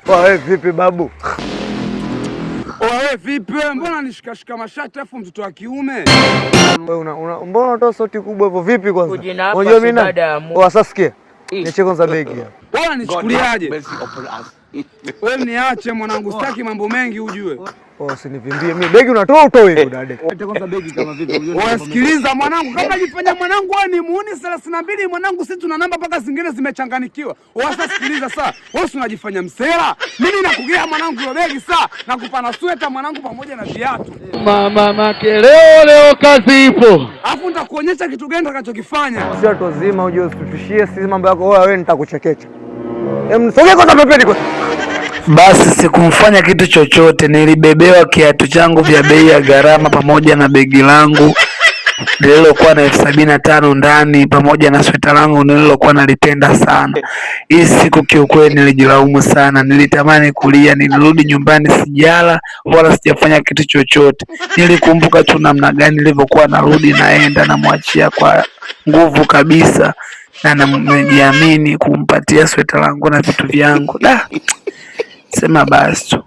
Wewe vipi babu? Wewe vipi wewe? Mbona nishikashika mashati afu mtoto wa kiume? Wewe mbona unatoa sauti kubwa hivyo vipi kwanza? Unajua mimi na sasa sikia. Niache kwanza begi hapa. Wewe nichukuliaje? Wewe niache mwanangu, sitaki mambo mengi ujue. Usinivimbie mimi. Begi unatoa utoe hivyo dada. Acha kwanza begi kama vipi unajua. Wewe sikiliza mwanangu, kama jifanya mwanangu wewe ni muuni 32 mwanangu, sisi tuna namba mpaka zingine zimechanganikiwa. Wewe sasa sikiliza sasa. Wewe unajifanya msela. Mimi nakugea mwanangu hiyo begi sasa, nakupa na sweta mwanangu pamoja na viatu. Mama makeleo leo kazi ipo. Alafu nitakuonyesha kitu gani nitakachokifanya. Sio watu wazima uje usitushie sisi mambo yako wewe nitakuchekecha. Sogea kwanza pembeni kwanza. Basi sikumfanya kitu chochote, nilibebewa kiatu changu vya bei ya gharama pamoja na begi langu lililokuwa na 75,000 ndani pamoja na sweta langu nililokuwa nalipenda sana. Hii siku kiukweli nilijilaumu sana, nilitamani kulia. Nilirudi nyumbani sijala wala sijafanya kitu chochote. Nilikumbuka tu namna gani nilivyokuwa narudi naenda namwachia kwa nguvu kabisa na najiamini kumpatia sweta langu na vitu vyangu. Sema basi tu.